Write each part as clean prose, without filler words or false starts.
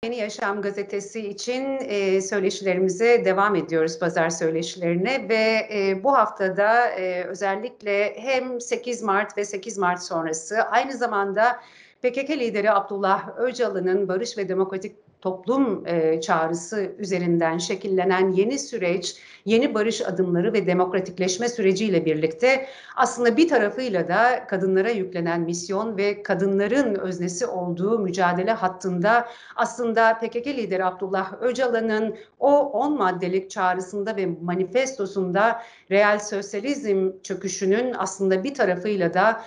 Yeni Yaşam gazetesi için söyleşilerimize devam ediyoruz, pazar söyleşilerine ve bu haftada özellikle hem 8 Mart ve 8 Mart sonrası aynı zamanda PKK lideri Abdullah Öcalan'ın barış ve demokratik toplum çağrısı üzerinden şekillenen yeni süreç, yeni barış adımları ve demokratikleşme süreciyle birlikte aslında bir tarafıyla da kadınlara yüklenen misyon ve kadınların öznesi olduğu mücadele hattında aslında PKK lideri Abdullah Öcalan'ın o 10 maddelik çağrısında ve manifestosunda real sosyalizm çöküşünün aslında bir tarafıyla da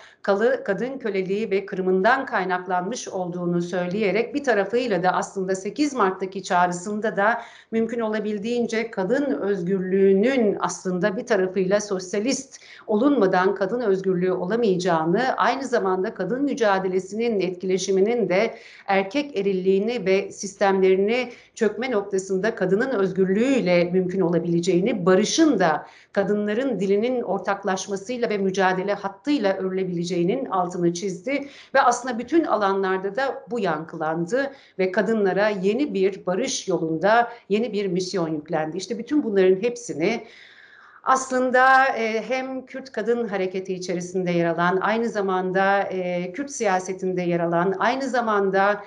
kadın köleliği ve kırımından kaynaklanmış olduğunu söyleyerek bir tarafıyla da aslında 8 Mart'taki çağrısında da mümkün olabildiğince kadın özgürlüğünün aslında bir tarafıyla sosyalist olunmadan kadın özgürlüğü olamayacağını, aynı zamanda kadın mücadelesinin etkileşiminin de erkek erilliğini ve sistemlerini çökme noktasında kadının özgürlüğüyle mümkün olabileceğini, barışın da kadınların dilinin ortaklaşmasıyla ve mücadele hattıyla örülebileceğinin altını çizdi ve aslında bütün alanlarda da bu yankılandı ve kadınlara yeni bir barış yolunda yeni bir misyon yüklendi. İşte bütün bunların hepsini aslında hem Kürt kadın hareketi içerisinde yer alan, aynı zamanda Kürt siyasetinde yer alan, aynı zamanda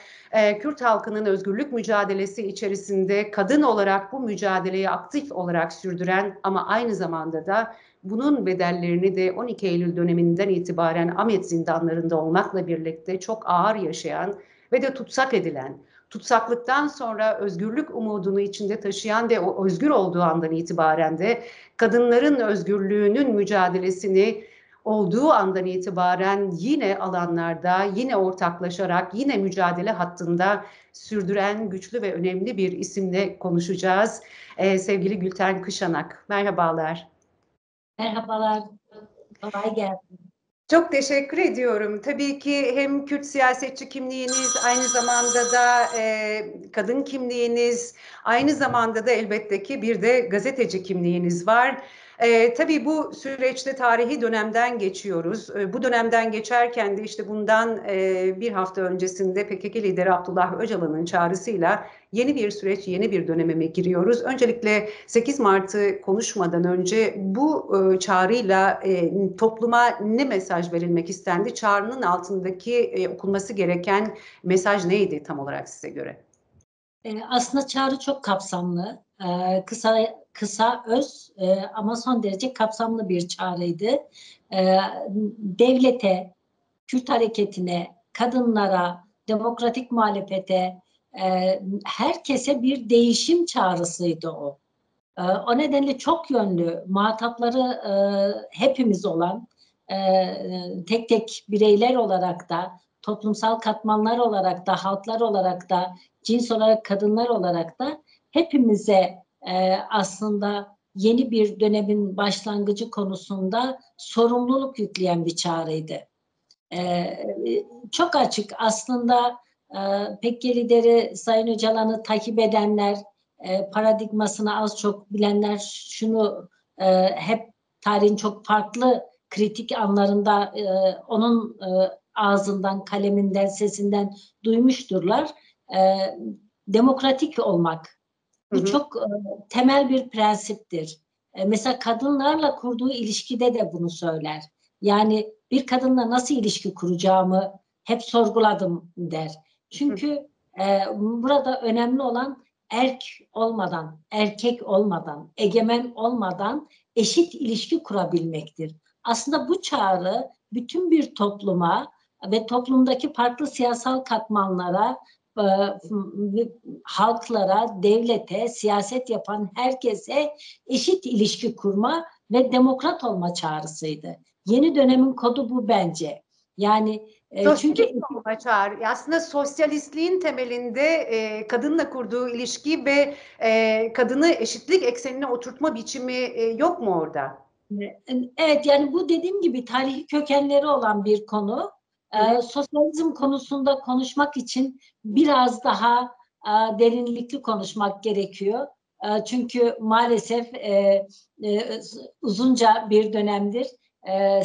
Kürt halkının özgürlük mücadelesi içerisinde kadın olarak bu mücadeleyi aktif olarak sürdüren ama aynı zamanda da bunun bedellerini de 12 Eylül döneminden itibaren Ahmet zindanlarında olmakla birlikte çok ağır yaşayan ve de tutsak edilen, tutsaklıktan sonra özgürlük umudunu içinde taşıyan ve o özgür olduğu andan itibaren de kadınların özgürlüğünün mücadelesini olduğu andan itibaren yine alanlarda, yine ortaklaşarak, yine mücadele hattında sürdüren güçlü ve önemli bir isimle konuşacağız. Sevgili Gülten Kışanak, merhabalar. Merhabalar, kolay gelsin. Çok teşekkür ediyorum. Tabii ki hem Kürt siyasetçi kimliğiniz, aynı zamanda da kadın kimliğiniz, aynı zamanda da elbette ki bir de gazeteci kimliğiniz var. Tabii bu süreçte tarihi dönemden geçiyoruz. Bu dönemden geçerken de işte bundan bir hafta öncesinde PKK lideri Abdullah Öcalan'ın çağrısıyla yeni bir süreç, yeni bir döneme giriyoruz. Öncelikle 8 Mart'ı konuşmadan önce bu çağrıyla topluma ne mesaj verilmek istendi? Çağrının altındaki okunması gereken mesaj neydi tam olarak size göre? Aslında çağrı çok kapsamlı, kısa, öz ama son derece kapsamlı bir çağrıydı. Devlete, Kürt hareketine, kadınlara, demokratik muhalefete, herkese bir değişim çağrısıydı o. O nedenle çok yönlü, muhatapları hepimiz olan, tek tek bireyler olarak da, toplumsal katmanlar olarak da, halklar olarak da, cins olarak kadınlar olarak da hepimize aslında yeni bir dönemin başlangıcı konusunda sorumluluk yükleyen bir çağrıydı. Çok açık aslında PKK lideri Sayın Öcalan'ı takip edenler, paradigmasını az çok bilenler şunu hep tarihin çok farklı kritik anlarında onun ağzından, kaleminden, sesinden duymuşturlar. Demokratik olmak. Bu çok temel bir prensiptir. Mesela kadınlarla kurduğu ilişkide de bunu söyler. Yani bir kadınla nasıl ilişki kuracağımı hep sorguladım der. Çünkü burada önemli olan erk olmadan, erkek olmadan, egemen olmadan eşit ilişki kurabilmektir. Aslında bu çağrı bütün bir topluma ve toplumdaki farklı siyasal katmanlara, halklara, devlete, siyaset yapan herkese eşit ilişki kurma ve demokrat olma çağrısıydı. Yeni dönemin kodu bu bence. Yani çünkü aslında sosyalistliğin temelinde kadınla kurduğu ilişki ve kadını eşitlik eksenine oturtma biçimi yok mu orada? Evet, yani bu dediğim gibi tarihi kökenleri olan bir konu. Sosyalizm konusunda konuşmak için biraz daha derinlikli konuşmak gerekiyor. Çünkü maalesef uzunca bir dönemdir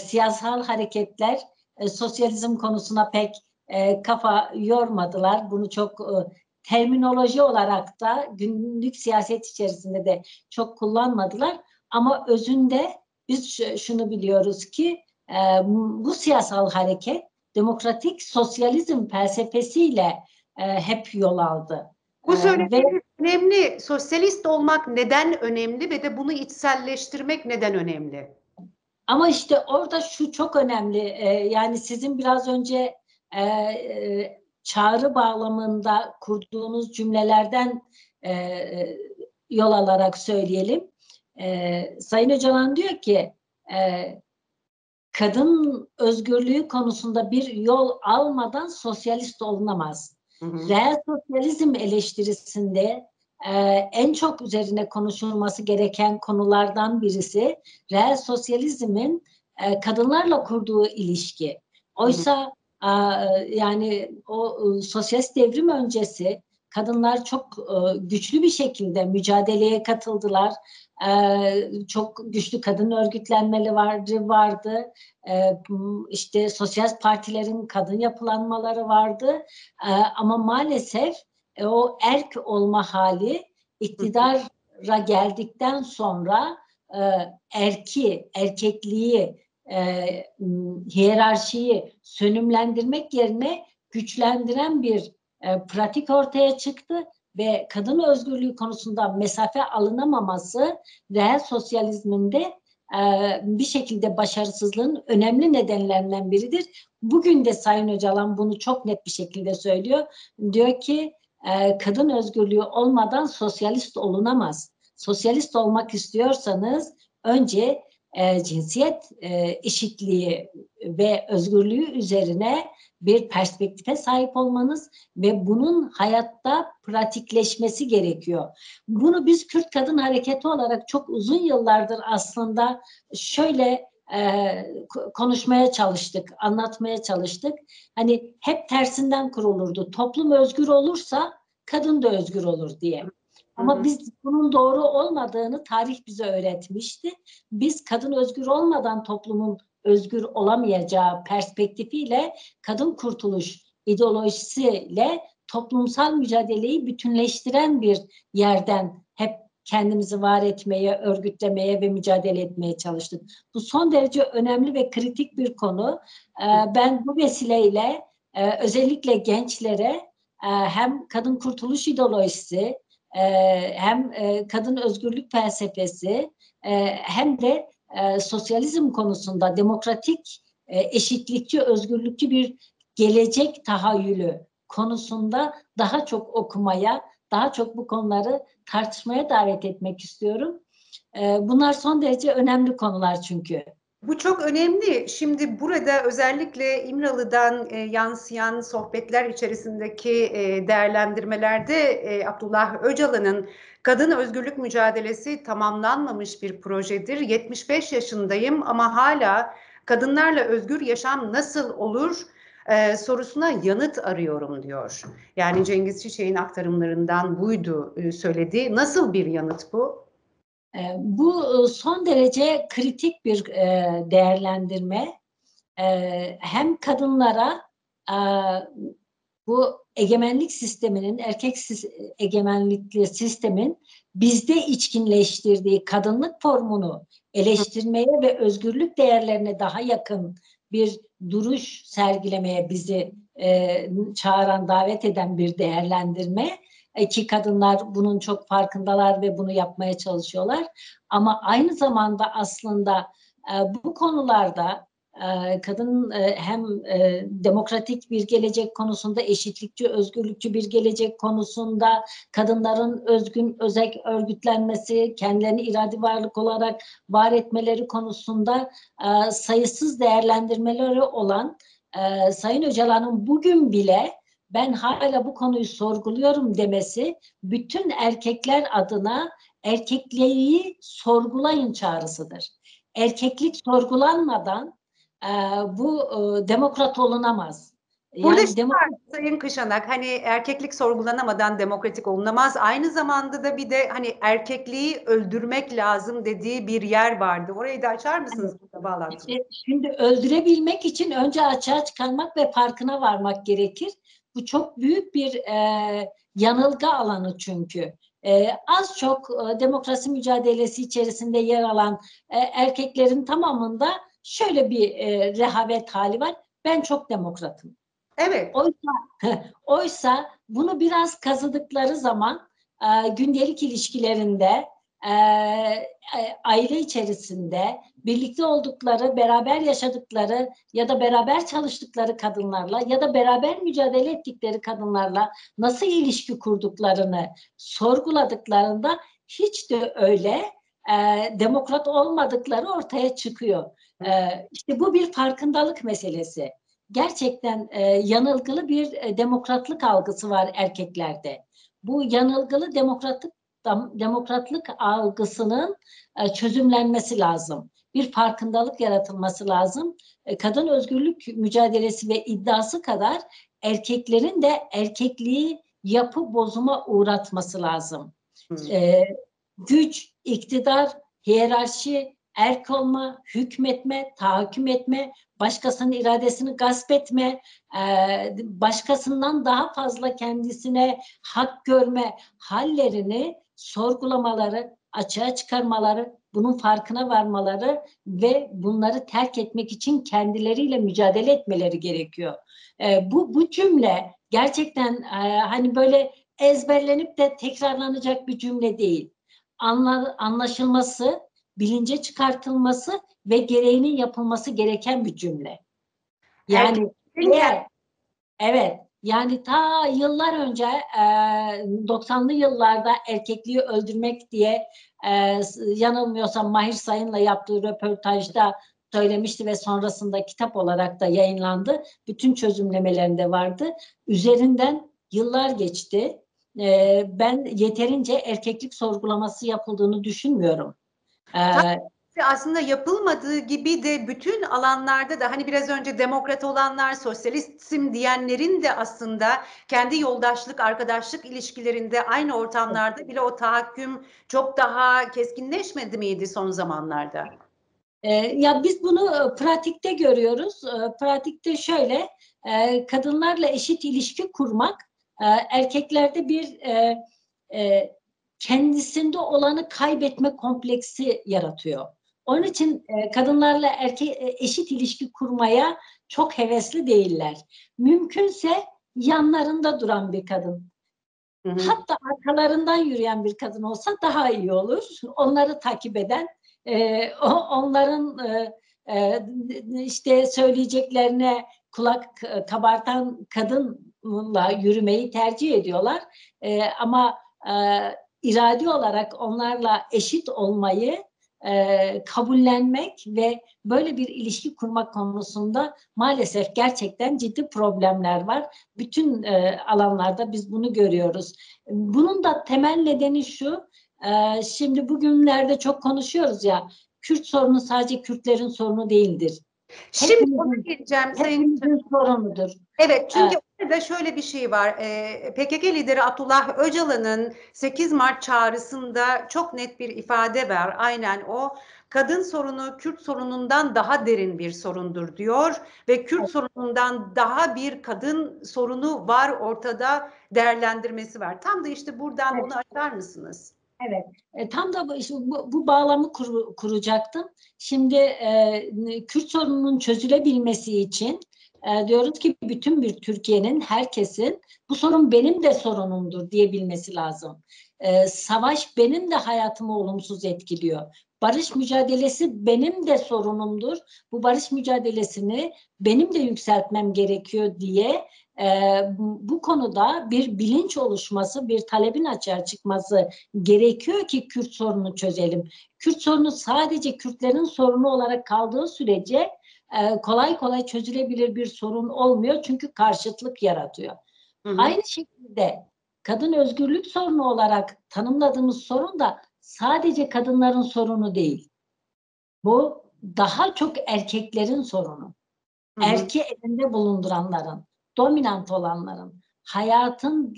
siyasal hareketler sosyalizm konusuna pek kafa yormadılar. Bunu çok terminoloji olarak da günlük siyaset içerisinde de çok kullanmadılar. Ama özünde biz şunu biliyoruz ki bu siyasal hareket demokratik sosyalizm felsefesiyle hep yol aldı. Bu Ve söylediğiniz önemli. Sosyalist olmak neden önemli ve de bunu içselleştirmek neden önemli? ama işte orada şu çok önemli. Yani sizin biraz önce çağrı bağlamında kurduğunuz cümlelerden yol alarak söyleyelim. Sayın Öcalan diyor ki kadın özgürlüğü konusunda bir yol almadan sosyalist olunamaz. Hı hı. Reel sosyalizm eleştirisinde en çok üzerine konuşulması gereken konulardan birisi reel sosyalizmin kadınlarla kurduğu ilişki. Hı hı. Oysa yani o sosyalist devrim öncesi kadınlar çok güçlü bir şekilde mücadeleye katıldılar. Çok güçlü kadın örgütlenmeleri vardı. İşte sosyal partilerin kadın yapılanmaları vardı. Ama maalesef o erk olma hali iktidara geldikten sonra erkekliği, hiyerarşiyi sönümlendirmek yerine güçlendiren bir pratik ortaya çıktı ve kadın özgürlüğü konusunda mesafe alınamaması reel sosyalizminde bir şekilde başarısızlığın önemli nedenlerinden biridir. Bugün de Sayın Öcalan bunu çok net bir şekilde söylüyor. Diyor ki kadın özgürlüğü olmadan sosyalist olunamaz. Sosyalist olmak istiyorsanız önce cinsiyet eşitliği ve özgürlüğü üzerine bir perspektife sahip olmanız ve bunun hayatta pratikleşmesi gerekiyor. Bunu biz Kürt Kadın Hareketi olarak çok uzun yıllardır aslında şöyle konuşmaya çalıştık, anlatmaya çalıştık. Hani hep tersinden kurulurdu. Toplum özgür olursa kadın da özgür olur diye. Hı Ama hı. biz bunun doğru olmadığını tarih bize öğretmişti. Biz kadın özgür olmadan toplumun özgür olamayacağı perspektifiyle kadın kurtuluş ideolojisiyle toplumsal mücadeleyi bütünleştiren bir yerden hep kendimizi var etmeye, örgütlemeye ve mücadele etmeye çalıştık. Bu son derece önemli ve kritik bir konu. Ben bu vesileyle özellikle gençlere hem kadın kurtuluş ideolojisi, hem kadın özgürlük felsefesi, hem de sosyalizm konusunda demokratik, eşitlikçi, özgürlükçü bir gelecek tahayyülü konusunda daha çok okumaya, daha çok bu konuları tartışmaya davet etmek istiyorum. Bunlar son derece önemli konular çünkü. Bu çok önemli. Şimdi burada özellikle İmralı'dan yansıyan sohbetler içerisindeki değerlendirmelerde Abdullah Öcalan'ın kadın özgürlük mücadelesi tamamlanmamış bir projedir. 75 yaşındayım ama hala kadınlarla özgür yaşam nasıl olur sorusuna yanıt arıyorum diyor. Yani Cengiz Çiçek'in aktarımlarından buydu söylediği. Nasıl bir yanıt bu? Bu son derece kritik bir değerlendirme. Hem kadınlara bu egemenlik sisteminin, egemenlikli sistemin bizde içkinleştirdiği kadınlık formunu eleştirmeye ve özgürlük değerlerine daha yakın bir duruş sergilemeye bizi çağıran, davet eden bir değerlendirme. Ki kadınlar bunun çok farkındalar ve bunu yapmaya çalışıyorlar. Ama aynı zamanda aslında bu konularda kadın hem demokratik bir gelecek konusunda, eşitlikçi, özgürlükçü bir gelecek konusunda, kadınların özgün, özek örgütlenmesi, kendilerini iradi varlık olarak var etmeleri konusunda sayısız değerlendirmeleri olan Sayın Öcalan'ın bugün bile ben hala bu konuyu sorguluyorum demesi bütün erkekler adına erkekliği sorgulayın çağrısıdır. Erkeklik sorgulanmadan bu demokrat olunamaz. Burada Yani şu var Sayın Kışanak, hani erkeklik sorgulanamadan demokratik olunamaz. Aynı zamanda da bir de hani erkekliği öldürmek lazım dediği bir yer vardı. Orayı da açar mısınız burada bağlantılı? şimdi öldürebilmek için önce açığa çıkarmak ve farkına varmak gerekir. Bu çok büyük bir yanılgı alanı çünkü. Az çok demokrasi mücadelesi içerisinde yer alan erkeklerin tamamında şöyle bir rehavet hali var. Ben çok demokratım. Evet. Oysa bunu biraz kazıdıkları zaman gündelik ilişkilerinde, aile içerisinde birlikte oldukları, beraber yaşadıkları ya da beraber çalıştıkları kadınlarla ya da beraber mücadele ettikleri kadınlarla nasıl ilişki kurduklarını sorguladıklarında hiç de öyle demokrat olmadıkları ortaya çıkıyor. İşte bu bir farkındalık meselesi. Gerçekten yanılgılı bir demokratlık algısı var erkeklerde. Bu yanılgılı demokratlık algısının çözümlenmesi lazım. Bir farkındalık yaratılması lazım. Kadın özgürlük mücadelesi ve iddiası kadar erkeklerin de erkekliği yapı bozuma uğratması lazım. Güç, iktidar, hiyerarşi, erk olma, hükmetme, tahakküm etme, başkasının iradesini gasp etme, başkasından daha fazla kendisine hak görme hallerini sorgulamaları, açığa çıkarmaları, bunun farkına varmaları ve bunları terk etmek için kendileriyle mücadele etmeleri gerekiyor. Bu cümle gerçekten hani böyle ezberlenip de tekrarlanacak bir cümle değil. Anlaşılması, bilince çıkartılması ve gereğinin yapılması gereken bir cümle. Yani evet, yani ta yıllar önce 90'lı yıllarda erkekliği öldürmek diye yanılmıyorsam Mahir Sayın'la yaptığı röportajda söylemişti ve sonrasında kitap olarak da yayınlandı. Bütün çözümlemelerinde vardı. Üzerinden yıllar geçti. Ben yeterince erkeklik sorgulaması yapıldığını düşünmüyorum. Aslında yapılmadığı gibi de bütün alanlarda da hani biraz önce demokrat olanlar, sosyalistim diyenlerin de aslında kendi yoldaşlık, arkadaşlık ilişkilerinde aynı ortamlarda bile o tahakküm çok daha keskinleşmedi miydi son zamanlarda? Ya biz bunu pratikte görüyoruz. Pratikte şöyle, kadınlarla eşit ilişki kurmak erkeklerde bir kendisinde olanı kaybetme kompleksi yaratıyor. Onun için kadınlarla eşit ilişki kurmaya çok hevesli değiller. Mümkünse yanlarında duran bir kadın. Hatta arkalarından yürüyen bir kadın olsa daha iyi olur. Onları takip eden, onların işte söyleyeceklerine kulak kabartan kadınla yürümeyi tercih ediyorlar. Ama iradi olarak onlarla eşit olmayı kabullenmek ve böyle bir ilişki kurmak konusunda maalesef gerçekten ciddi problemler var. Bütün alanlarda biz bunu görüyoruz. Bunun da temel nedeni şu, şimdi bugünlerde çok konuşuyoruz ya, Kürt sorunu sadece Kürtlerin sorunu değildir. Şimdi ona geleceğim Hepimizin sorunudur. Evet, çünkü orada şöyle bir şey var. PKK lideri Abdullah Öcalan'ın 8 Mart çağrısında çok net bir ifade var. Aynen o. Kadın sorunu Kürt sorunundan daha derin bir sorundur diyor ve Kürt sorunundan daha bir kadın sorunu var ortada değerlendirmesi var. Tam da işte buradan bunu açar mısınız? Evet, tam da bu bağlamı kuracaktım. Şimdi Kürt sorununun çözülebilmesi için diyoruz ki bütün bir Türkiye'nin, herkesin bu sorun benim de sorunumdur diyebilmesi lazım. Savaş benim de hayatımı olumsuz etkiliyor. Barış mücadelesi benim de sorunumdur. Bu barış mücadelesini benim de yükseltmem gerekiyor diye bu konuda bir bilinç oluşması, bir talebin açığa çıkması gerekiyor ki Kürt sorununu çözelim. Kürt sorunu sadece Kürtlerin sorunu olarak kaldığı sürece kolay kolay çözülebilir bir sorun olmuyor çünkü karşıtlık yaratıyor. Aynı şekilde kadın özgürlük sorunu olarak tanımladığımız sorun da sadece kadınların sorunu değil. Bu daha çok erkeklerin sorunu. Erki elinde bulunduranların, dominant olanların, hayatın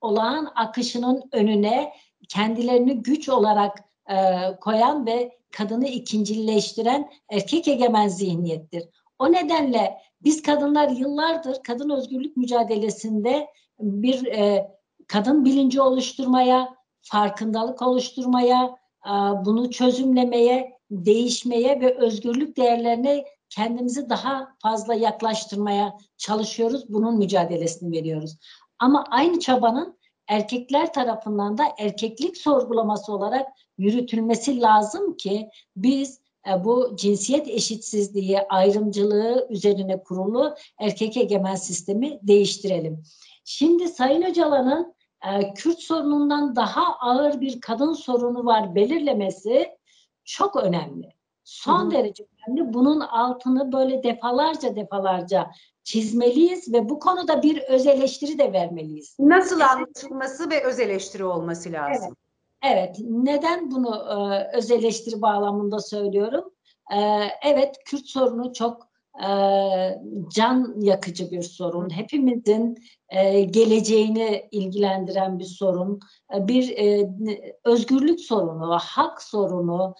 olağan akışının önüne kendilerini güç olarak koyan ve kadını ikincileştiren erkek egemen zihniyettir. O nedenle biz kadınlar yıllardır kadın özgürlük mücadelesinde bir kadın bilinci oluşturmaya, farkındalık oluşturmaya, bunu çözümlemeye, değişmeye ve özgürlük değerlerine kendimizi daha fazla yaklaştırmaya çalışıyoruz. Bunun mücadelesini veriyoruz. Ama aynı çabanın erkekler tarafından da erkeklik sorgulaması olarak yürütülmesi lazım ki biz bu cinsiyet eşitsizliği, ayrımcılığı üzerine kurulu erkek egemen sistemi değiştirelim. Şimdi Sayın Öcalan'ın Kürt sorunundan daha ağır bir kadın sorunu var belirlemesi çok önemli. Son derece önemli. Bunun altını böyle defalarca çizmeliyiz ve bu konuda bir öz eleştiri de vermeliyiz. Nasıl anlatılması ve öz eleştiri olması lazım? Evet. Evet, neden bunu öz eleştiri bağlamında söylüyorum? Evet, Kürt sorunu çok can yakıcı bir sorun. Hepimizin geleceğini ilgilendiren bir sorun. Bir özgürlük sorunu, hak sorunu,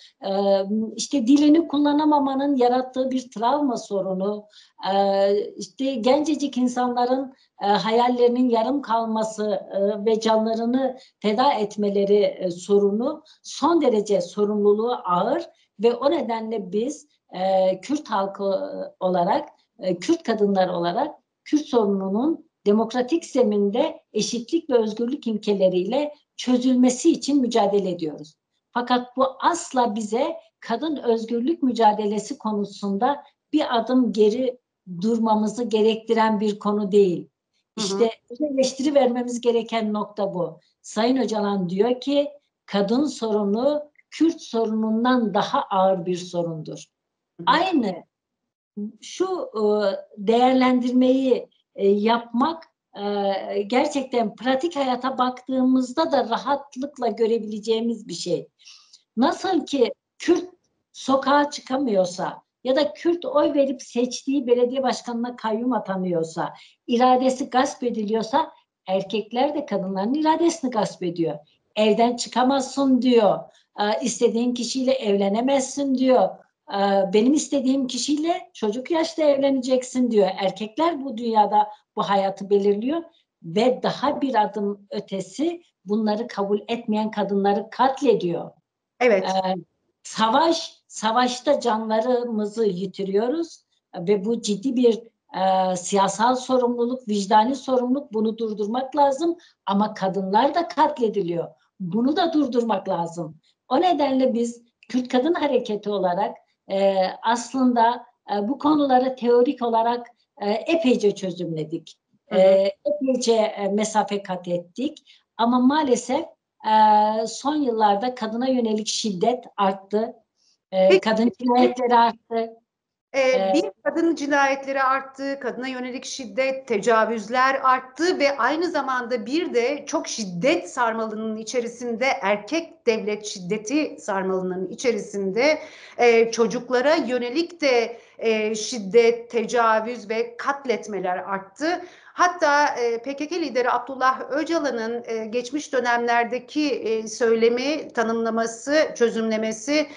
işte dilini kullanamamanın yarattığı bir travma sorunu, işte gencecik insanların hayallerinin yarım kalması ve canlarını feda etmeleri sorunu son derece sorumluluğu ağır ve o nedenle biz Kürt halkı olarak, Kürt kadınlar olarak Kürt sorununun demokratik zeminde eşitlik ve özgürlük ilkeleriyle çözülmesi için mücadele ediyoruz. Fakat bu asla bize kadın özgürlük mücadelesi konusunda bir adım geri durmamızı gerektiren bir konu değil. İşte eleştiri vermemiz gereken nokta bu. Sayın Öcalan diyor ki kadın sorunu Kürt sorunundan daha ağır bir sorundur. Aynı şu değerlendirmeyi yapmak gerçekten pratik hayata baktığımızda da rahatlıkla görebileceğimiz bir şey. Nasıl ki Kürt sokağa çıkamıyorsa ya da Kürt oy verip seçtiği belediye başkanına kayyum atanıyorsa, iradesi gasp ediliyorsa erkekler de kadınların iradesini gasp ediyor. Evden çıkamazsın diyor, istediğin kişiyle evlenemezsin diyor, benim istediğim kişiyle çocuk yaşta evleneceksin diyor. Erkekler bu dünyada bu hayatı belirliyor ve daha bir adım ötesi bunları kabul etmeyen kadınları katlediyor. Evet. Savaşta canlarımızı yitiriyoruz ve bu ciddi bir siyasal sorumluluk, vicdani sorumluluk. Bunu durdurmak lazım ama kadınlar da katlediliyor. Bunu da durdurmak lazım. O nedenle biz Kürt Kadın Hareketi olarak aslında bu konuları teorik olarak epeyce çözümledik. Epeyce mesafe kat ettik. Ama maalesef son yıllarda kadına yönelik şiddet arttı. Kadın cinayetleri arttı. Bir, kadın cinayetleri arttı, kadına yönelik şiddet, tecavüzler arttı ve aynı zamanda bir de çok şiddet sarmalının içerisinde, erkek devlet şiddeti sarmalının içerisinde çocuklara yönelik de şiddet, tecavüz ve katletmeler arttı. Hatta PKK lideri Abdullah Öcalan'ın geçmiş dönemlerdeki söylemi, tanımlaması, çözümlemesi,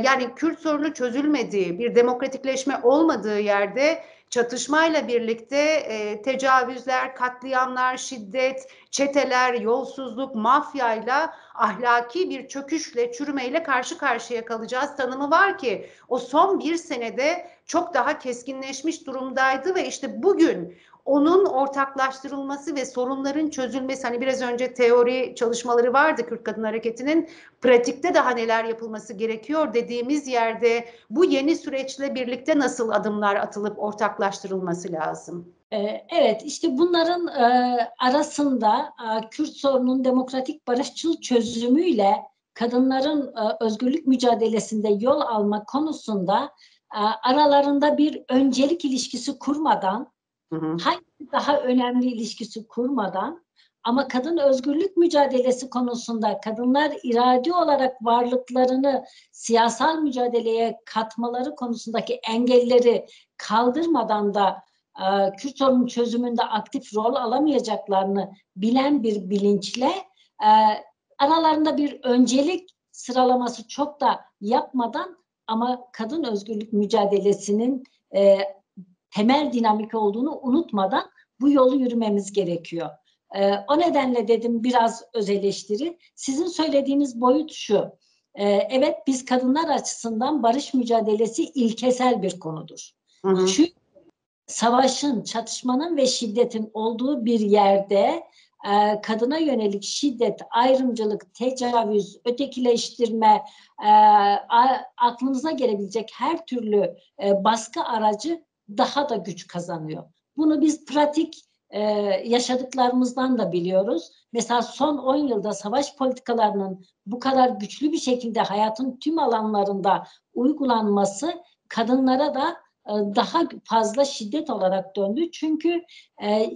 yani Kürt sorunu çözülmediği, bir demokratikleşme olmadığı yerde çatışmayla birlikte tecavüzler, katliamlar, şiddet, çeteler, yolsuzluk, mafyayla, ahlaki bir çöküşle, çürümeyle karşı karşıya kalacağız tanımı var ki o son bir senede çok daha keskinleşmiş durumdaydı ve işte bugün onun ortaklaştırılması ve sorunların çözülmesi, hani biraz önce teori çalışmaları vardı Kürt Kadın Hareketi'nin, pratikte daha neler yapılması gerekiyor dediğimiz yerde bu yeni süreçle birlikte nasıl adımlar atılıp ortaklaştırılması lazım? Evet, işte bunların arasında Kürt sorunun demokratik barışçıl çözümüyle kadınların özgürlük mücadelesinde yol alma konusunda aralarında bir öncelik ilişkisi kurmadan, hangisi daha önemli ilişkisi kurmadan ama kadın özgürlük mücadelesi konusunda kadınlar iradi olarak varlıklarını siyasal mücadeleye katmaları konusundaki engelleri kaldırmadan da Kürt sorunun çözümünde aktif rol alamayacaklarını bilen bir bilinçle aralarında bir öncelik sıralaması çok da yapmadan ama kadın özgürlük mücadelesinin temel dinamik olduğunu unutmadan bu yolu yürümemiz gerekiyor. O nedenle dedim biraz öz eleştiri. Sizin söylediğiniz boyut şu. Evet, biz kadınlar açısından barış mücadelesi ilkesel bir konudur. Hı hı. Çünkü savaşın, çatışmanın ve şiddetin olduğu bir yerde kadına yönelik şiddet, ayrımcılık, tecavüz, ötekileştirme, aklınıza gelebilecek her türlü baskı aracı daha da güç kazanıyor. Bunu biz pratik yaşadıklarımızdan da biliyoruz. Mesela son 10 yılda savaş politikalarının bu kadar güçlü bir şekilde hayatın tüm alanlarında uygulanması kadınlara da daha fazla şiddet olarak döndü. Çünkü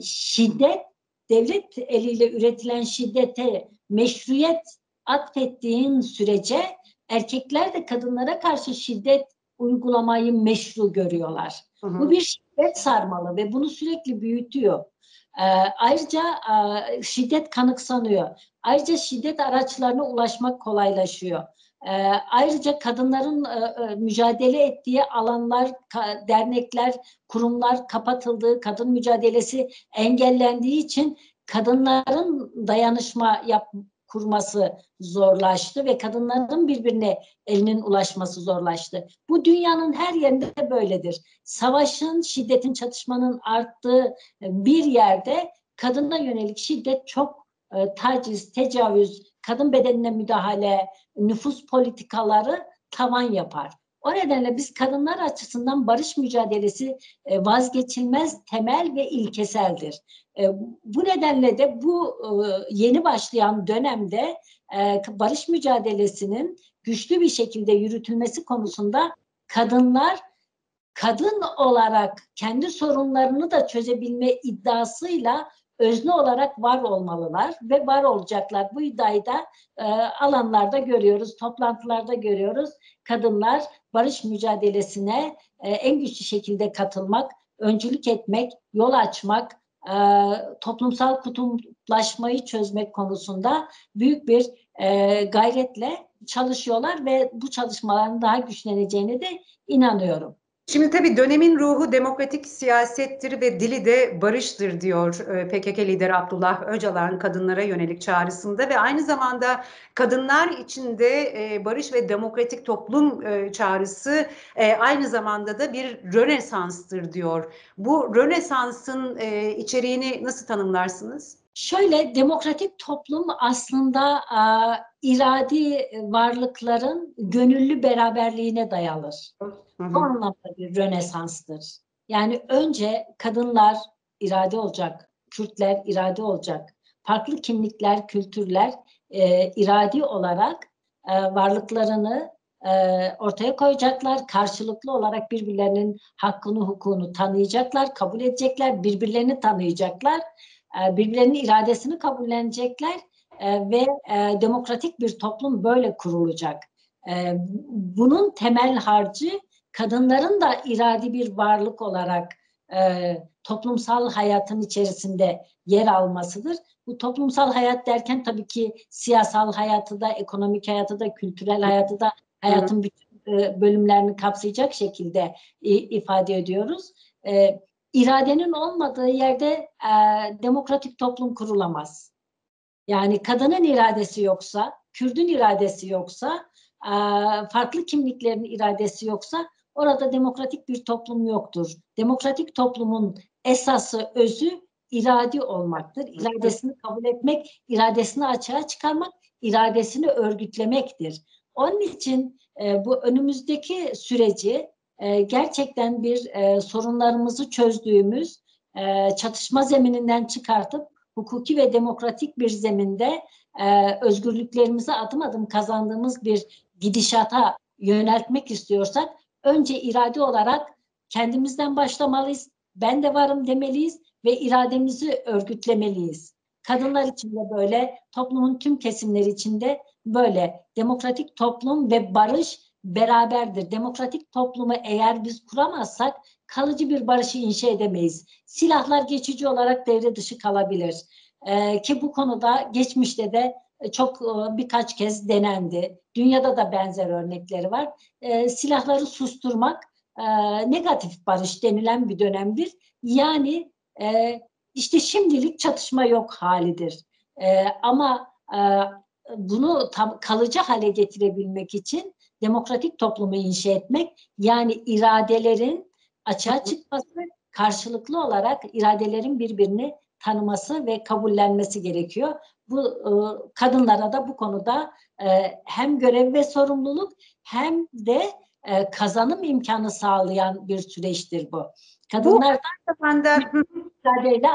şiddet, devlet eliyle üretilen şiddete meşruiyet atfettiğin sürece erkekler de kadınlara karşı şiddet uygulamayı meşru görüyorlar. Hı hı. Bu bir şiddet sarmalı ve bunu sürekli büyütüyor. Ayrıca şiddet kanıksanıyor. Ayrıca şiddet araçlarına ulaşmak kolaylaşıyor. Ayrıca kadınların mücadele ettiği alanlar, dernekler, kurumlar kapatıldığı, kadın mücadelesi engellendiği için kadınların dayanışma kurması zorlaştı ve kadınların birbirine elinin ulaşması zorlaştı. Bu dünyanın her yerinde böyledir. Savaşın, şiddetin, çatışmanın arttığı bir yerde kadına yönelik şiddet çok taciz, tecavüz, kadın bedenine müdahale, nüfus politikaları tavan yapar. O nedenle biz kadınlar açısından barış mücadelesi vazgeçilmez, temel ve ilkeseldir. Bu nedenle de bu yeni başlayan dönemde barış mücadelesinin güçlü bir şekilde yürütülmesi konusunda kadınlar kadın olarak kendi sorunlarını da çözebilme iddiasıyla özne olarak var olmalılar ve var olacaklar. Bu iddiayı da alanlarda görüyoruz, toplantılarda görüyoruz. Kadınlar barış mücadelesine en güçlü şekilde katılmak, öncülük etmek, yol açmak, toplumsal kutuplaşmayı çözmek konusunda büyük bir gayretle çalışıyorlar ve bu çalışmaların daha güçleneceğine de inanıyorum. Şimdi tabii dönemin ruhu demokratik siyasettir ve dili de barıştır diyor PKK lideri Abdullah Öcalan kadınlara yönelik çağrısında ve aynı zamanda kadınlar için de barış ve demokratik toplum çağrısı aynı zamanda da bir rönesanstır diyor. Bu rönesansın içeriğini nasıl tanımlarsınız? Şöyle, demokratik toplum aslında iradi varlıkların gönüllü beraberliğine dayanır. Hı Bu hı. anlamda bir rönesanstır. Yani önce kadınlar irade olacak, Kürtler irade olacak, farklı kimlikler, kültürler iradi olarak varlıklarını ortaya koyacaklar, karşılıklı olarak birbirlerinin hakkını, hukukunu tanıyacaklar, kabul edecekler, birbirlerini tanıyacaklar, birbirlerinin iradesini kabullenecekler ve demokratik bir toplum böyle kurulacak. Bunun temel harcı kadınların da iradi bir varlık olarak toplumsal hayatın içerisinde yer almasıdır. Bu toplumsal hayat derken tabii ki siyasal hayatı da, ekonomik hayatı da, kültürel hayatı da, hayatın bütün bölümlerini kapsayacak şekilde ifade ediyoruz. İradenin olmadığı yerde demokratik toplum kurulamaz. Yani kadının iradesi yoksa, Kürdün iradesi yoksa, farklı kimliklerin iradesi yoksa orada demokratik bir toplum yoktur. Demokratik toplumun esası, özü iradi olmaktır. İradesini kabul etmek, iradesini açığa çıkarmak, iradesini örgütlemektir. Onun için bu önümüzdeki süreci gerçekten bir sorunlarımızı çözdüğümüz, çatışma zemininden çıkartıp hukuki ve demokratik bir zeminde özgürlüklerimizi adım adım kazandığımız bir gidişata yöneltmek istiyorsak önce irade olarak kendimizden başlamalıyız. Ben de varım demeliyiz ve irademizi örgütlemeliyiz. Kadınlar için de böyle, toplumun tüm kesimleri için de böyle. Demokratik toplum ve barış beraberdir. Demokratik toplumu eğer biz kuramazsak kalıcı bir barışı inşa edemeyiz. Silahlar geçici olarak devre dışı kalabilir. Ki bu konuda geçmişte de çok birkaç kez denendi. Dünyada da benzer örnekleri var. Silahları susturmak negatif barış denilen bir dönemdir. Yani işte şimdilik çatışma yok halidir. Ama bunu kalıcı hale getirebilmek için demokratik toplumu inşa etmek, yani iradelerin açığa çıkması, karşılıklı olarak iradelerin birbirini tanıması ve kabullenmesi gerekiyor. Bu kadınlara da bu konuda hem görev ve sorumluluk hem de kazanım imkanı sağlayan bir süreçtir bu. Kadınlar iradeyle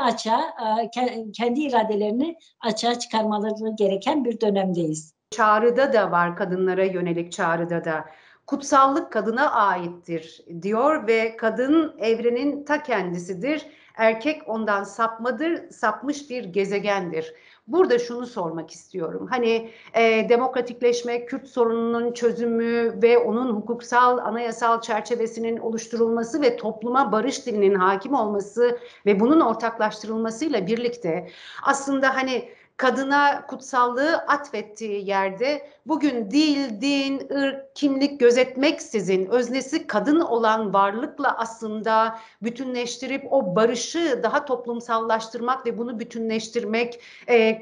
kendi iradelerini açığa çıkarmaları gereken bir dönemdeyiz. Çağrıda da var, kadınlara yönelik çağrıda da. Kutsallık kadına aittir diyor ve kadın evrenin ta kendisidir. Erkek ondan sapmadır, sapmış bir gezegendir. Burada şunu sormak istiyorum. Hani demokratikleşme, Kürt sorununun çözümü ve onun hukuksal, anayasal çerçevesinin oluşturulması ve topluma barış dilinin hakim olması ve bunun ortaklaştırılmasıyla birlikte aslında hani kadına kutsallığı atfettiği yerde bugün dil, din, ırk, kimlik gözetmeksizin öznesi kadın olan varlıkla aslında bütünleştirip o barışı daha toplumsallaştırmak ve bunu bütünleştirmek,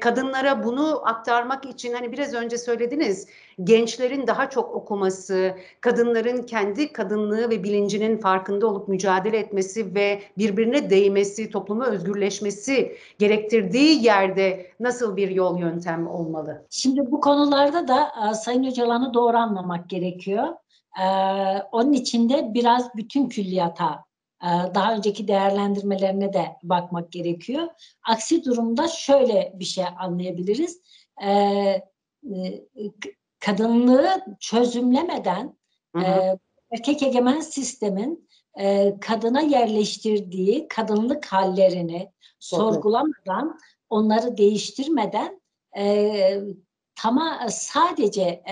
kadınlara bunu aktarmak için hani biraz önce söylediniz, gençlerin daha çok okuması, kadınların kendi kadınlığı ve bilincinin farkında olup mücadele etmesi ve birbirine değmesi, topluma özgürleşmesi gerektirdiği yerde nasıl bir yol yöntem olmalı? Şimdi bu konularda da Sayın Öcalan'ı doğru anlamak gerekiyor. Onun için de biraz bütün külliyata, daha önceki değerlendirmelerine de bakmak gerekiyor. Aksi durumda şöyle bir şey anlayabiliriz. Kadınlığı çözümlemeden erkek egemen sistemin kadına yerleştirdiği kadınlık hallerini sorgulamadan, onları değiştirmeden sadece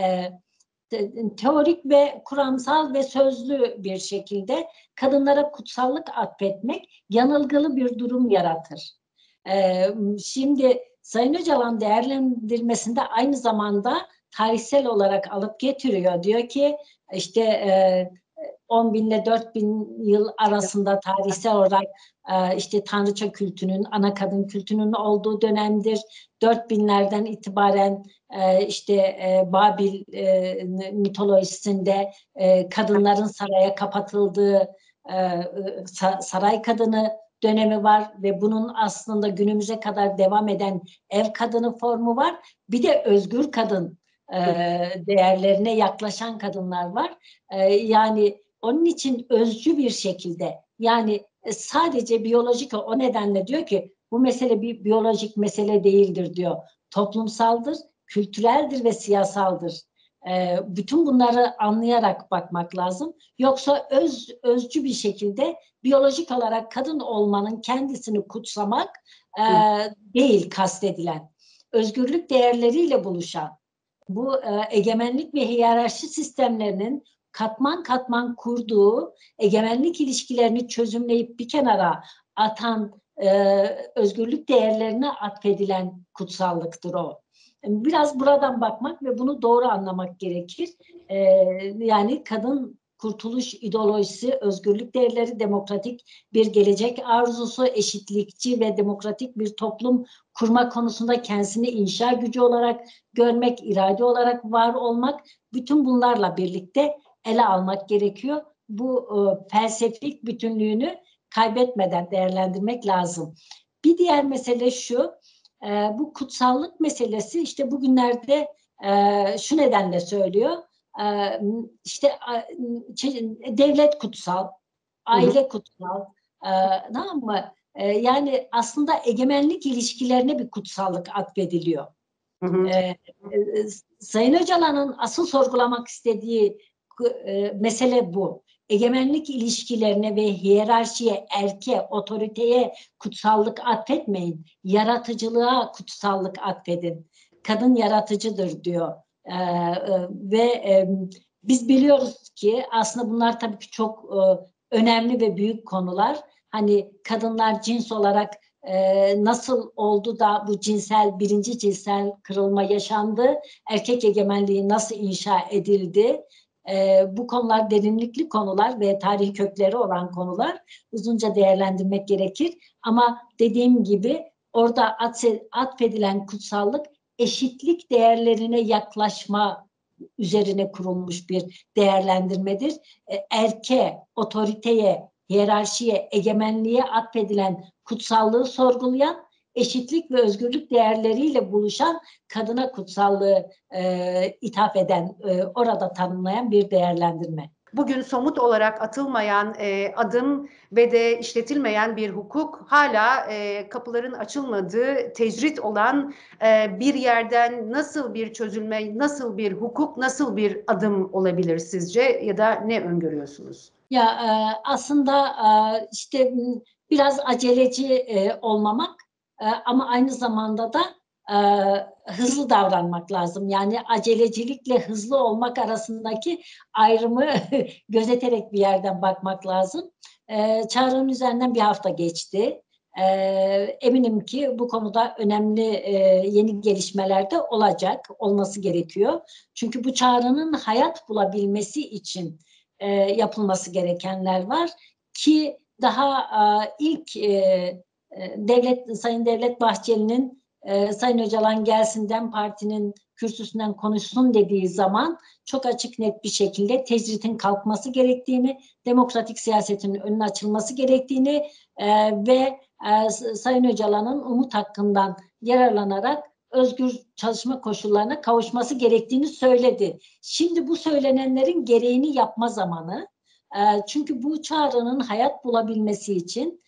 teorik ve kuramsal ve sözlü bir şekilde kadınlara kutsallık atfetmek yanılgılı bir durum yaratır. Şimdi Sayın Öcalan değerlendirmesinde aynı zamanda tarihsel olarak alıp getiriyor. Diyor ki işte 10 bin ile 4 bin yıl arasında tarihsel olarak işte Tanrıça kültünün, ana kadın kültünün olduğu dönemdir. 4000'lerden itibaren işte Babil mitolojisinde kadınların saraya kapatıldığı saray kadını dönemi var ve bunun aslında günümüze kadar devam eden ev kadını formu var. Bir de özgür kadın değerlerine yaklaşan kadınlar var. Yani onun için özcü bir şekilde, yani sadece biyolojik, o nedenle diyor ki bu mesele bir biyolojik mesele değildir diyor. Toplumsaldır, kültüreldir ve siyasaldır. Bütün bunları anlayarak bakmak lazım. Yoksa özcü bir şekilde biyolojik olarak kadın olmanın kendisini kutsamak değil kastedilen. Özgürlük değerleriyle buluşan, bu egemenlik ve hiyerarşi sistemlerinin katman katman kurduğu egemenlik ilişkilerini çözümleyip bir kenara atan özgürlük değerlerine atfedilen kutsallıktır o. Biraz buradan bakmak ve bunu doğru anlamak gerekir. Yani kadın kurtuluş ideolojisi, özgürlük değerleri, demokratik bir gelecek arzusu, eşitlikçi ve demokratik bir toplum kurma konusunda kendisini inşa gücü olarak görmek, irade olarak var olmak, bütün bunlarla birlikte ele almak gerekiyor. Bu felsefik bütünlüğünü kaybetmeden değerlendirmek lazım. Bir diğer mesele şu, bu kutsallık meselesi işte bugünlerde şu nedenle söylüyor, işte devlet kutsal, aile kutsal, tamam mı? Yani aslında egemenlik ilişkilerine bir kutsallık atfediliyor. Sayın Öcalan'ın asıl sorgulamak istediği mesele bu. Egemenlik ilişkilerine ve hiyerarşiye, erke, otoriteye kutsallık atfetmeyin. Yaratıcılığa kutsallık atfedin. Kadın yaratıcıdır diyor. Ve biz biliyoruz ki aslında bunlar tabii ki çok önemli ve büyük konular. Hani kadınlar cins olarak nasıl oldu da bu birinci cinsel kırılma yaşandı? Erkek egemenliği nasıl inşa edildi? Bu konular derinlikli konular ve tarihi kökleri olan konular, uzunca değerlendirmek gerekir. Ama dediğim gibi orada atfedilen kutsallık eşitlik değerlerine yaklaşma üzerine kurulmuş bir değerlendirmedir. Erke, otoriteye, hiyerarşiye, egemenliğe atfedilen kutsallığı sorgulayan, eşitlik ve özgürlük değerleriyle buluşan, kadına kutsallığı ithaf eden, orada tanımlayan bir değerlendirme. Bugün somut olarak atılmayan adım ve de işletilmeyen bir hukuk, hala kapıların açılmadığı, tecrit olan bir yerden nasıl bir çözülme, nasıl bir hukuk, nasıl bir adım olabilir sizce, ya da ne öngörüyorsunuz? Ya aslında işte biraz aceleci olmamak, ama aynı zamanda da hızlı davranmak lazım. Yani acelecilikle hızlı olmak arasındaki ayrımı gözeterek bir yerden bakmak lazım. Çağrı'nın üzerinden bir hafta geçti. Eminim ki bu konuda önemli yeni gelişmeler de olacak, olması gerekiyor. Çünkü bu çağrının hayat bulabilmesi için yapılması gerekenler var ki daha ilk Sayın Devlet Bahçeli'nin Sayın Öcalan gelsinden partinin kürsüsünden konuşsun dediği zaman çok açık net bir şekilde tecritin kalkması gerektiğini, demokratik siyasetin önüne açılması gerektiğini ve Sayın Öcalan'ın umut hakkından yararlanarak özgür çalışma koşullarına kavuşması gerektiğini söyledi. Şimdi bu söylenenlerin gereğini yapma zamanı. Çünkü bu çağrının hayat bulabilmesi için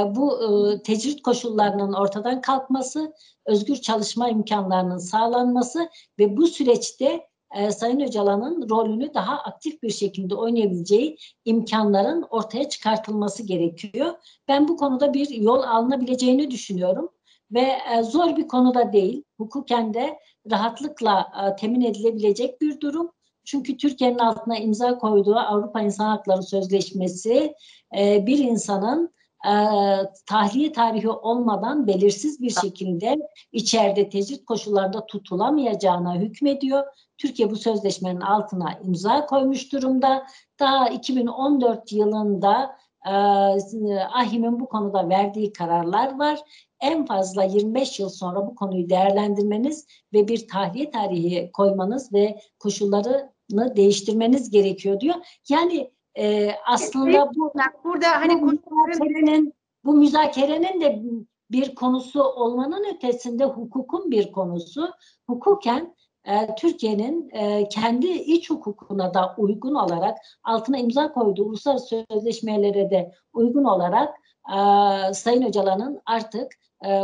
bu tecrit koşullarının ortadan kalkması, özgür çalışma imkanlarının sağlanması ve bu süreçte Sayın Öcalan'ın rolünü daha aktif bir şekilde oynayabileceği imkanların ortaya çıkartılması gerekiyor. Ben bu konuda bir yol alınabileceğini düşünüyorum ve zor bir konuda değil. Hukuken de rahatlıkla temin edilebilecek bir durum. Çünkü Türkiye'nin altına imza koyduğu Avrupa İnsan Hakları Sözleşmesi bir insanın tahliye tarihi olmadan belirsiz bir şekilde içeride tecrit koşullarda tutulamayacağına hükmediyor. Türkiye bu sözleşmenin altına imza koymuş durumda. Daha 2014 yılında AİHM'in bu konuda verdiği kararlar var. En fazla 25 yıl sonra bu konuyu değerlendirmeniz ve bir tahliye tarihi koymanız ve koşullarını değiştirmeniz gerekiyor diyor. Yani aslında burada hani bu müzakerenin de bir konusu olmanın ötesinde hukukun bir konusu. Hukuken Türkiye'nin kendi iç hukukuna da uygun olarak, altına imza koyduğu uluslararası sözleşmelere de uygun olarak Sayın Öcalan'ın artık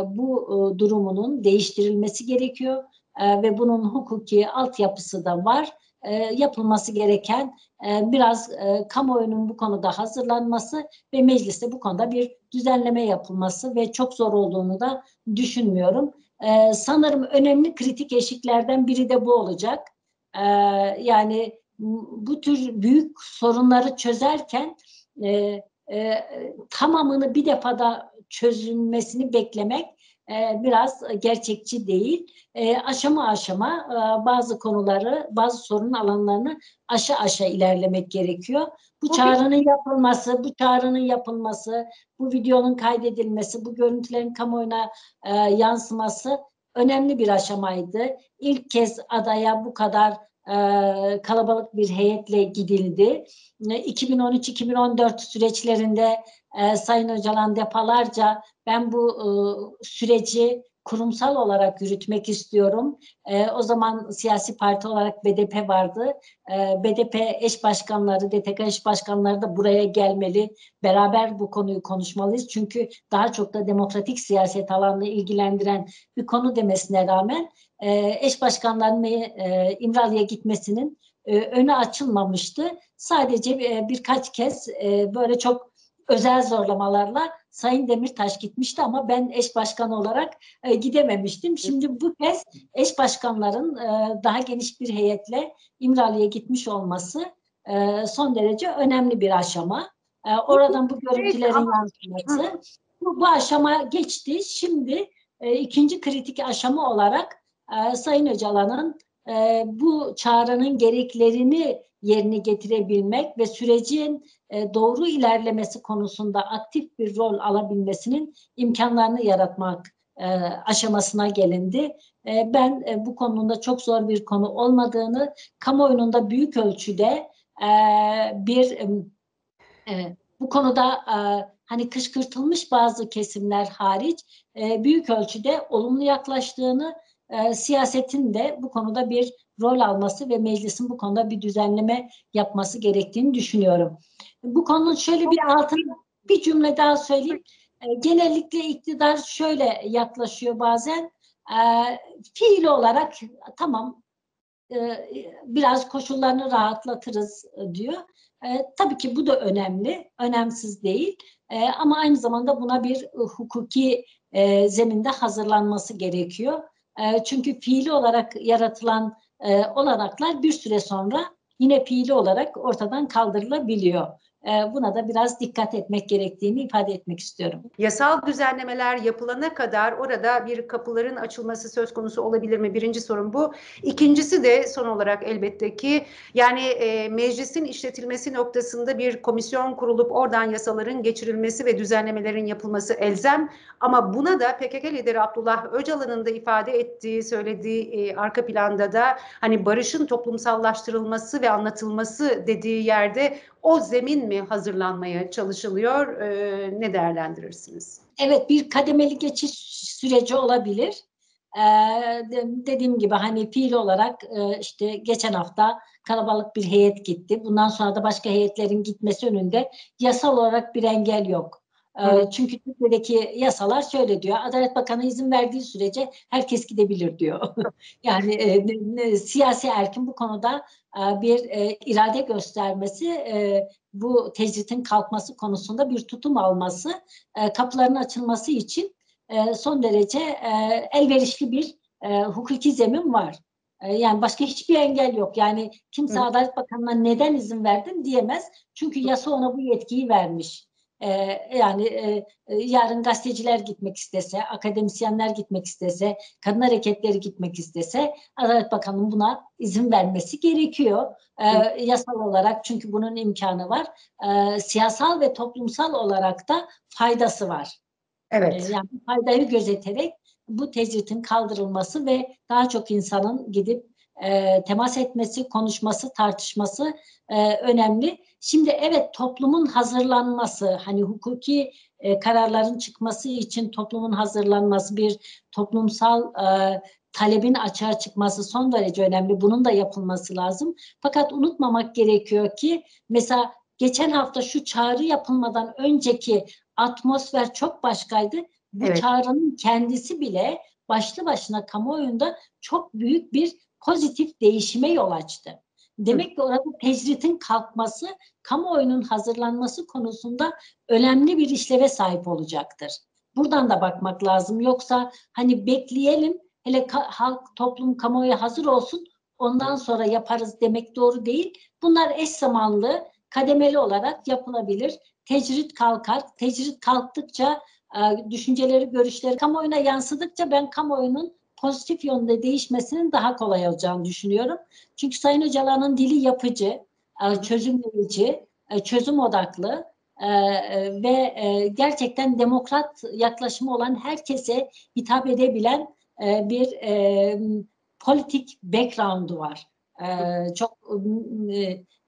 bu durumunun değiştirilmesi gerekiyor ve bunun hukuki altyapısı da var. Yapılması gereken biraz kamuoyunun bu konuda hazırlanması ve mecliste bu konuda bir düzenleme yapılması ve çok zor olduğunu da düşünmüyorum. Sanırım önemli kritik eşiklerden biri de bu olacak. Yani bu tür büyük sorunları çözerken tamamını bir defada çözülmesini beklemek biraz gerçekçi değil. Aşama aşama bazı konuları, bazı sorun alanlarını aşağı ilerlemek gerekiyor. Bu çağrının yapılması, bu videonun kaydedilmesi, bu görüntülerin kamuoyuna yansıması önemli bir aşamaydı. İlk kez adaya bu kadar kalabalık bir heyetle gidildi. 2013-2014 süreçlerinde Sayın Öcalan defalarca ben bu süreci kurumsal olarak yürütmek istiyorum. O zaman siyasi parti olarak BDP vardı. BDP eş başkanları, DTK eş başkanları da buraya gelmeli. Beraber bu konuyu konuşmalıyız. Çünkü daha çok da demokratik siyaset alanını ilgilendiren bir konu demesine rağmen eş başkanların İmralı'ya gitmesinin önü açılmamıştı. Sadece birkaç kez böyle çok özel zorlamalarla Sayın Demirtaş gitmişti ama ben eş başkan olarak gidememiştim. Şimdi bu kez eş başkanların daha geniş bir heyetle İmralı'ya gitmiş olması son derece önemli bir aşama. Oradan bu görüntülerin yansıması. Bu aşama geçti. Şimdi ikinci kritik aşama olarak Sayın Öcalan'ın bu çağrının gereklerini yerine getirebilmek ve sürecin doğru ilerlemesi konusunda aktif bir rol alabilmesinin imkanlarını yaratmak aşamasına gelindi. Ben bu konunun da çok zor bir konu olmadığını, kamuoyunun da büyük ölçüde bir bu konuda hani kışkırtılmış bazı kesimler hariç büyük ölçüde olumlu yaklaştığını, siyasetin de bu konuda bir rol alması ve meclisin bu konuda bir düzenleme yapması gerektiğini düşünüyorum. Bu konunun şöyle bir altını bir cümle daha söyleyeyim. Genellikle iktidar şöyle yaklaşıyor bazen. Fiili olarak tamam, biraz koşullarını rahatlatırız diyor. Tabii ki bu da önemli, önemsiz değil. Ama aynı zamanda buna bir hukuki zeminde hazırlanması gerekiyor. Çünkü fiili olarak yaratılan olanaklar bir süre sonra yine fiili olarak ortadan kaldırılabiliyor. Buna da biraz dikkat etmek gerektiğini ifade etmek istiyorum. Yasal düzenlemeler yapılana kadar orada bir kapıların açılması söz konusu olabilir mi? Birinci sorun bu. İkincisi de son olarak elbette ki yani meclisin işletilmesi noktasında bir komisyon kurulup oradan yasaların geçirilmesi ve düzenlemelerin yapılması elzem. Ama buna da PKK lideri Abdullah Öcalan'ın da ifade ettiği, söylediği arka planda da hani barışın toplumsallaştırılması ve anlatılması dediği yerde o zemin mi hazırlanmaya çalışılıyor? Ne değerlendirirsiniz? Evet, bir kademeli geçiş süreci olabilir. Dediğim gibi hani fiil olarak işte geçen hafta kalabalık bir heyet gitti. Bundan sonra da başka heyetlerin gitmesi önünde yasal olarak bir engel yok. Çünkü Türkiye'deki yasalar şöyle diyor: Adalet Bakanı izin verdiği sürece herkes gidebilir diyor. Yani siyasi erkin bu konuda bir irade göstermesi, bu tecritin kalkması konusunda bir tutum alması, kapıların açılması için son derece elverişli bir hukuki zemin var. Yani başka hiçbir engel yok. Yani kimse Adalet Bakanı'na neden izin verdin diyemez. Çünkü yasa ona bu yetkiyi vermiş. Yani yarın gazeteciler gitmek istese, akademisyenler gitmek istese, kadın hareketleri gitmek istese Adalet Bakanı'nın buna izin vermesi gerekiyor. Yasal olarak, çünkü bunun imkanı var. Siyasal ve toplumsal olarak da faydası var. Evet. Yani faydayı gözeterek bu tecritin kaldırılması ve daha çok insanın gidip temas etmesi, konuşması, tartışması önemli. Şimdi evet, toplumun hazırlanması, hani hukuki kararların çıkması için toplumun hazırlanması, bir toplumsal talebin açığa çıkması son derece önemli. Bunun da yapılması lazım. Fakat unutmamak gerekiyor ki mesela geçen hafta şu çağrı yapılmadan önceki atmosfer çok başkaydı. Bu çağrının kendisi bile başlı başına kamuoyunda çok büyük bir pozitif değişime yol açtı. Demek ki orada tecritin kalkması, kamuoyunun hazırlanması konusunda önemli bir işleve sahip olacaktır. Buradan da bakmak lazım. Yoksa hani bekleyelim, hele halk, toplum, kamuoyu hazır olsun, ondan sonra yaparız demek doğru değil. Bunlar eş zamanlı, kademeli olarak yapılabilir. Tecrit kalkar. Tecrit kalktıkça düşünceleri, görüşleri kamuoyuna yansıdıkça ben kamuoyunun pozitif yönde değişmesinin daha kolay olacağını düşünüyorum. Çünkü Sayın Öcalan'ın dili yapıcı, çözümleyici, çözüm odaklı ve gerçekten demokrat yaklaşımı olan herkese hitap edebilen bir politik background'u var. Çok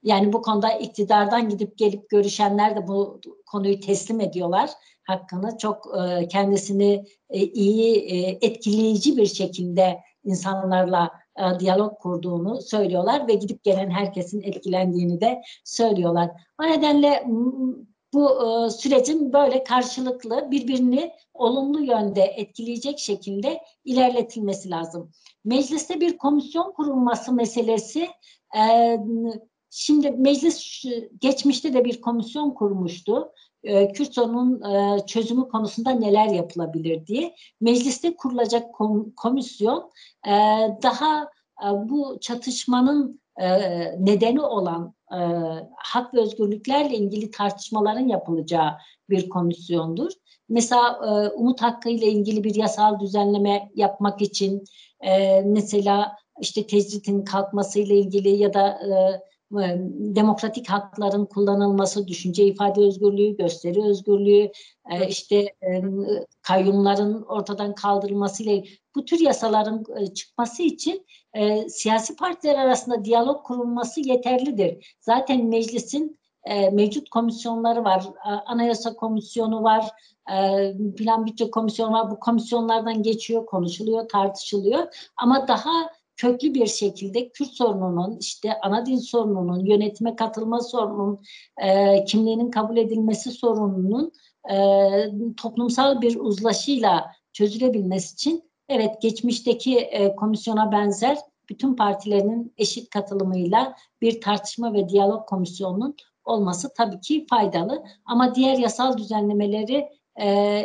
yani bu konuda iktidardan gidip gelip görüşenler de bu konuyu teslim ediyorlar hakkını. Çok kendisini iyi, etkileyici bir şekilde insanlarla diyalog kurduğunu söylüyorlar ve gidip gelen herkesin etkilendiğini de söylüyorlar. O nedenle bu sürecin böyle karşılıklı, birbirini olumlu yönde etkileyecek şekilde ilerletilmesi lazım. Mecliste bir komisyon kurulması meselesi, şimdi meclis geçmişte de bir komisyon kurmuştu. Kürt sorunun çözümü konusunda neler yapılabilir diye. Mecliste kurulacak komisyon daha bu çatışmanın nedeni olan hak ve özgürlüklerle ilgili tartışmaların yapılacağı bir komisyondur. Mesela umut hakkı ile ilgili bir yasal düzenleme yapmak için mesela işte tecritin kalkması ile ilgili ya da demokratik hakların kullanılması, düşünce ifade özgürlüğü, gösteri özgürlüğü, kayyumların ortadan kaldırılmasıyla bu tür yasaların çıkması için siyasi partiler arasında diyalog kurulması yeterlidir. Zaten meclisin mevcut komisyonları var, anayasa komisyonu var, plan bütçe komisyonu var. Bu komisyonlardan geçiyor, konuşuluyor, tartışılıyor. Ama daha köklü bir şekilde Kürt sorununun, ana dil sorununun, yönetime katılma sorununun, kimliğinin kabul edilmesi sorununun toplumsal bir uzlaşıyla çözülebilmesi için evet geçmişteki komisyona benzer bütün partilerin eşit katılımıyla bir tartışma ve diyalog komisyonunun olması tabii ki faydalı. Ama diğer yasal düzenlemeleri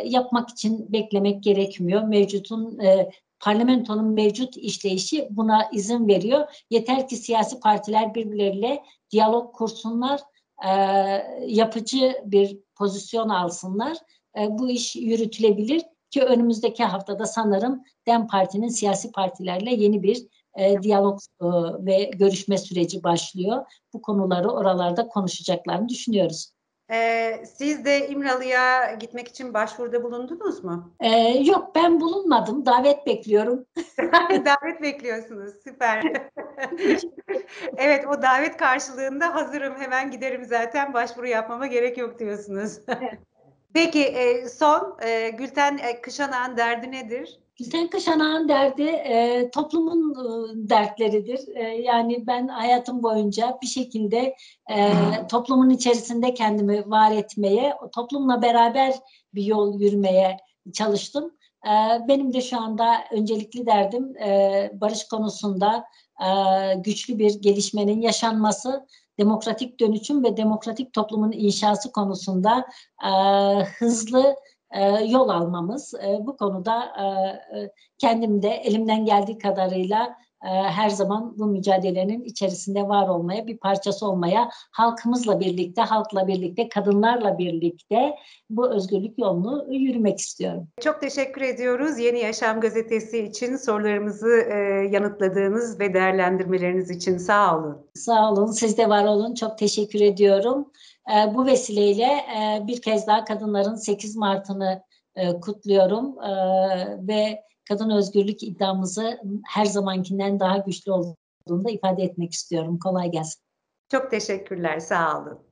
yapmak için beklemek gerekmiyor. Parlamentonun mevcut işleyişi buna izin veriyor. Yeter ki siyasi partiler birbirleriyle diyalog kursunlar, yapıcı bir pozisyon alsınlar. Bu iş yürütülebilir ki önümüzdeki haftada sanırım DEM Parti'nin siyasi partilerle yeni bir diyalog ve görüşme süreci başlıyor. Bu konuları oralarda konuşacaklarını düşünüyoruz. Siz de İmralı'ya gitmek için başvuruda bulundunuz mu? Yok, ben bulunmadım. Davet bekliyorum. Davet bekliyorsunuz. Süper. Evet, o davet karşılığında hazırım. Hemen giderim zaten. Başvuru yapmama gerek yok diyorsunuz. Evet. Peki son Gülten Kışanak'ın derdi nedir? Gülten Kışanak'ın derdi toplumun dertleridir. Yani ben hayatım boyunca bir şekilde toplumun içerisinde kendimi var etmeye, toplumla beraber bir yol yürümeye çalıştım. Benim de şu anda öncelikli derdim barış konusunda güçlü bir gelişmenin yaşanması, demokratik dönüşüm ve demokratik toplumun inşası konusunda hızlı yol almamız. Bu konuda kendim de elimden geldiği kadarıyla her zaman bu mücadelenin içerisinde var olmaya, bir parçası olmaya, halkımızla birlikte, halkla birlikte, kadınlarla birlikte bu özgürlük yolunu yürümek istiyorum. Çok teşekkür ediyoruz Yeni Yaşam gazetesi için sorularımızı yanıtladığınız ve değerlendirmeleriniz için sağ olun. Sağ olun, siz de var olun. Çok teşekkür ediyorum. Bu vesileyle bir kez daha kadınların 8 Mart'ını kutluyorum ve kadın özgürlük iddiamızı her zamankinden daha güçlü olduğunu da ifade etmek istiyorum. Kolay gelsin. Çok teşekkürler, sağ olun.